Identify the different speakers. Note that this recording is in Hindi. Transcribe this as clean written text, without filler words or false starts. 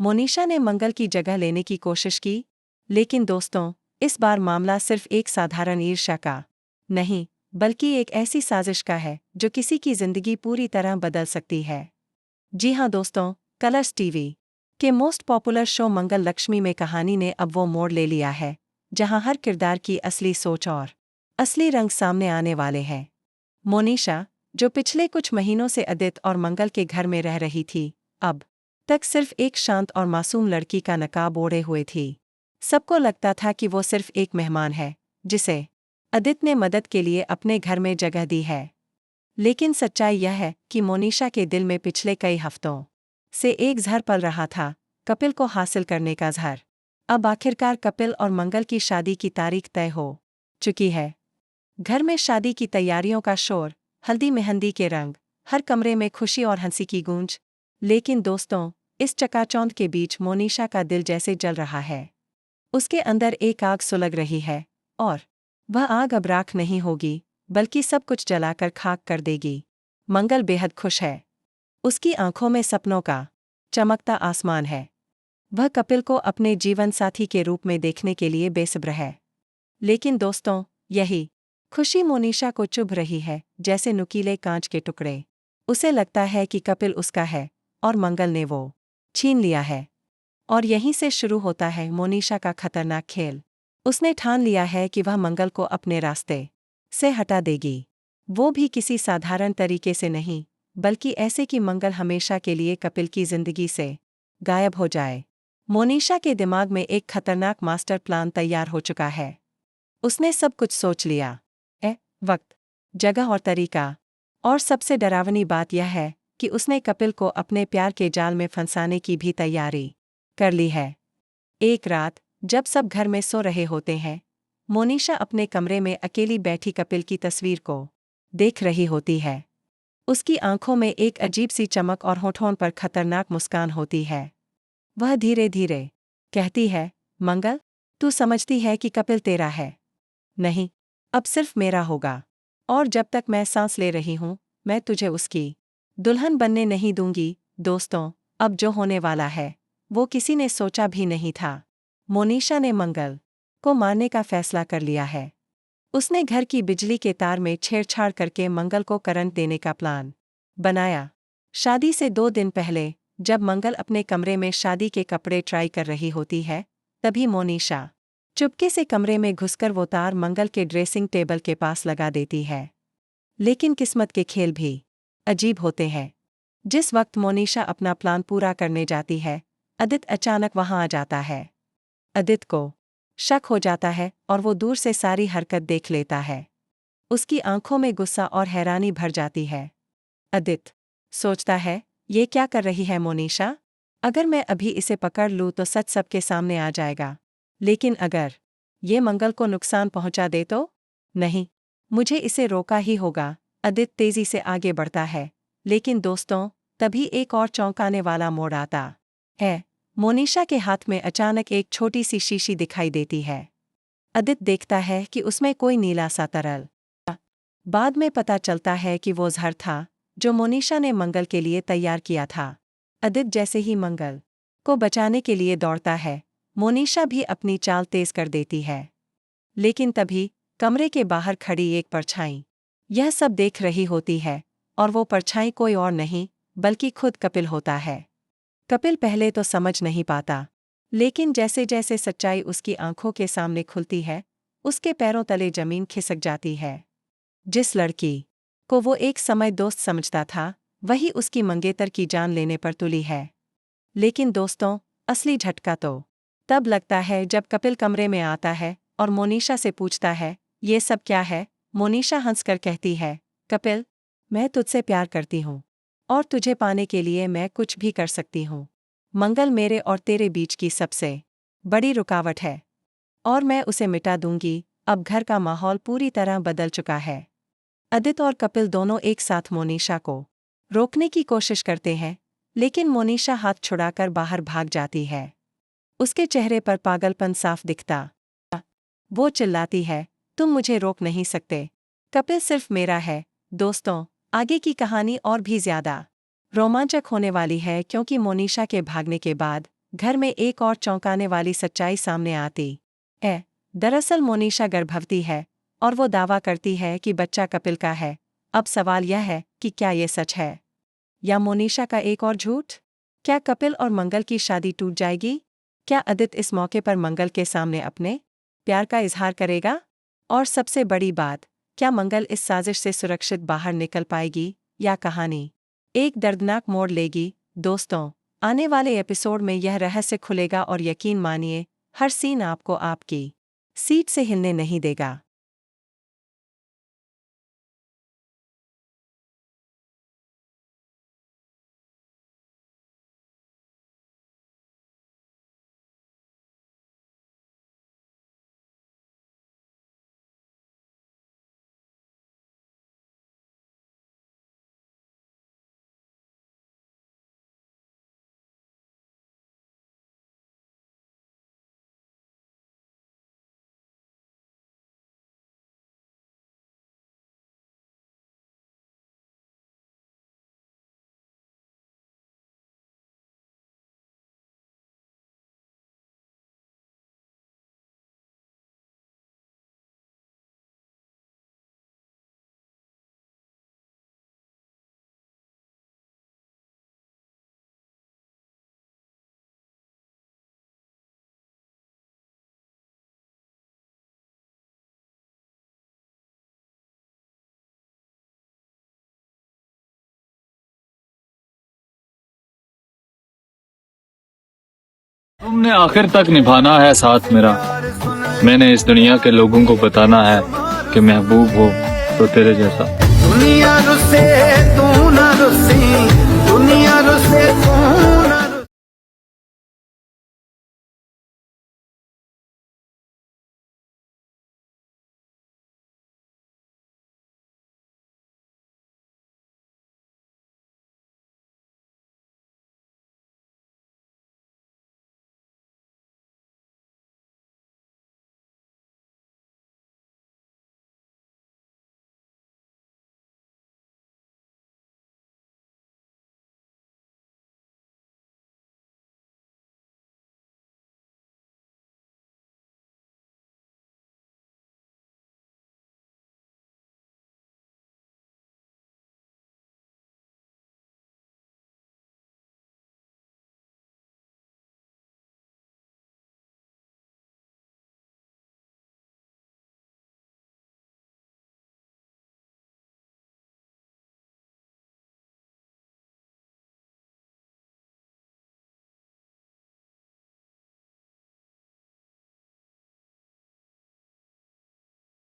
Speaker 1: मोनिशा ने मंगल की जगह लेने की कोशिश की, लेकिन दोस्तों, इस बार मामला सिर्फ एक साधारण ईर्ष्या का नहीं, बल्कि एक ऐसी साजिश का है जो किसी की जिंदगी पूरी तरह बदल सकती है। जी हाँ दोस्तों, कलर्स टीवी के मोस्ट पॉपुलर शो मंगल लक्ष्मी में कहानी ने अब वो मोड़ ले लिया है जहां हर किरदार की असली सोच और असली रंग सामने आने वाले हैं। मोनिशा, जो पिछले कुछ महीनों से अदित और मंगल के घर में रह रही थी, अब तक सिर्फ एक शांत और मासूम लड़की का नकाब ओढ़े हुए थी। सबको लगता था कि वो सिर्फ एक मेहमान है जिसे अदित ने मदद के लिए अपने घर में जगह दी है। लेकिन सच्चाई यह है कि मोनिशा के दिल में पिछले कई हफ्तों से एक ज़हर पल रहा था, कपिल को हासिल करने का ज़हर। अब आखिरकार कपिल और मंगल की शादी की तारीख तय हो चुकी है। घर में शादी की तैयारियों का शोर, हल्दी मेहंदी के रंग, हर कमरे में खुशी और हंसी की गूंज। लेकिन दोस्तों, इस चकाचौंध के बीच मोनिशा का दिल जैसे जल रहा है। उसके अंदर एक आग सुलग रही है, और वह आग अब राख नहीं होगी, बल्कि सब कुछ जलाकर खाक कर देगी। मंगल बेहद खुश है। उसकी आंखों में सपनों का चमकता आसमान है। वह कपिल को अपने जीवन साथी के रूप में देखने के लिए बेसब्र है। लेकिन दोस्तों, यही खुशी मोनिशा को चुभ रही है जैसे नुकीले कांच के टुकड़े। उसे लगता है कि कपिल उसका है और मंगल ने वो छीन लिया है। और यहीं से शुरू होता है मोनिशा का खतरनाक खेल। उसने ठान लिया है कि वह मंगल को अपने रास्ते से हटा देगी। वो भी किसी साधारण तरीके से नहीं, बल्कि ऐसे कि मंगल हमेशा के लिए कपिल की जिंदगी से गायब हो जाए। मोनिशा के दिमाग में एक खतरनाक मास्टर प्लान तैयार हो चुका है। उसने सब कुछ सोच लिया। वक्त, जगह और तरीका। और सबसे डरावनी बात यह है कि उसने कपिल को अपने प्यार के जाल में फंसाने की भी तैयारी कर ली है। एक रात, जब सब घर में सो रहे होते हैं, मोनिशा अपने कमरे में अकेली बैठी कपिल की तस्वीर को देख रही होती है। उसकी आंखों में एक अजीब सी चमक और होठों पर खतरनाक मुस्कान होती है। वह धीरे धीरे कहती है, मंगल, तू समझती है कि कपिल तेरा है? नहीं, अब सिर्फ मेरा होगा। और जब तक मैं सांस ले रही हूं, मैं तुझे उसकी दुल्हन बनने नहीं दूंगी। दोस्तों, अब जो होने वाला है, वो किसी ने सोचा भी नहीं था। मोनिशा ने मंगल को मारने का फैसला कर लिया है। उसने घर की बिजली के तार में छेड़छाड़ करके मंगल को करंट देने का प्लान बनाया। शादी से 2 दिन पहले, जब मंगल अपने कमरे में शादी के कपड़े ट्राई कर रही होती है, तभी मोनिशा चुपके से कमरे में घुसकर वो तार मंगल के ड्रेसिंग टेबल के पास लगा देती है। लेकिन किस्मत के खेल भी अजीब होते हैं। जिस वक्त मोनिशा अपना प्लान पूरा करने जाती है, अदित अचानक वहां आ जाता है। अदित को शक हो जाता है और वो दूर से सारी हरकत देख लेता है। उसकी आंखों में गुस्सा और हैरानी भर जाती है। अदित सोचता है, ये क्या कर रही है मोनिशा? अगर मैं अभी इसे पकड़ लूँ तो सच सबके सामने आ जाएगा। लेकिन अगर ये मंगल को नुकसान पहुंचा दे तो? नहीं, मुझे इसे रोका ही होगा। अदित तेजी से आगे बढ़ता है। लेकिन दोस्तों, तभी एक और चौंकाने वाला मोड़ आता है। मोनिशा के हाथ में अचानक एक छोटी सी शीशी दिखाई देती है। अदित देखता है कि उसमें कोई नीला सा तरल। बाद में पता चलता है कि वो ज़हर था जो मोनिशा ने मंगल के लिए तैयार किया था। अदित जैसे ही मंगल को बचाने के लिए दौड़ता है, मोनिशा भी अपनी चाल तेज कर देती है। लेकिन तभी कमरे के बाहर खड़ी एक परछाई यह सब देख रही होती है, और वो परछाई कोई और नहीं बल्कि खुद कपिल होता है। कपिल पहले तो समझ नहीं पाता, लेकिन जैसे जैसे सच्चाई उसकी आंखों के सामने खुलती है, उसके पैरों तले जमीन खिसक जाती है। जिस लड़की को वो एक समय दोस्त समझता था, वही उसकी मंगेतर की जान लेने पर तुली है। लेकिन दोस्तों, असली झटका तो तब लगता है जब कपिल कमरे में आता है और मोनिशा से पूछता है, ये सब क्या है? मोनिशा हंसकर कहती है, कपिल, मैं तुझसे प्यार करती हूँ, और तुझे पाने के लिए मैं कुछ भी कर सकती हूँ। मंगल मेरे और तेरे बीच की सबसे बड़ी रुकावट है, और मैं उसे मिटा दूंगी। अब घर का माहौल पूरी तरह बदल चुका है। अदित और कपिल दोनों एक साथ मोनिशा को रोकने की कोशिश करते हैं, लेकिन मोनिशा हाथ छुड़ाकर बाहर भाग जाती है। उसके चेहरे पर पागलपन साफ दिखता। वो चिल्लाती है, तुम मुझे रोक नहीं सकते। कपिल सिर्फ मेरा है। दोस्तों, आगे की कहानी और भी ज्यादा रोमांचक होने वाली है, क्योंकि मोनिशा के भागने के बाद घर में एक और चौंकाने वाली सच्चाई सामने आती है। दरअसल मोनिशा गर्भवती है और वो दावा करती है कि बच्चा कपिल का है। अब सवाल यह है कि क्या ये सच है या मोनिशा का एक और झूठ? क्या कपिल और मंगल की शादी टूट जाएगी? क्या आदित्य इस मौके पर मंगल के सामने अपने प्यार का इजहार करेगा? और सबसे बड़ी बात, क्या मंगल इस साजिश से सुरक्षित बाहर निकल पाएगी या कहानी एक दर्दनाक मोड़ लेगी? दोस्तों, आने वाले एपिसोड में यह रहस्य खुलेगा और यकीन मानिए, हर सीन आपको आपकी सीट से हिलने नहीं देगा।
Speaker 2: तुमने आखिर तक निभाना है साथ मेरा। मैंने इस दुनिया के लोगों को बताना है कि महबूब हो तो तेरे जैसा।
Speaker 3: दुनिया रुसे तू ना रुसी।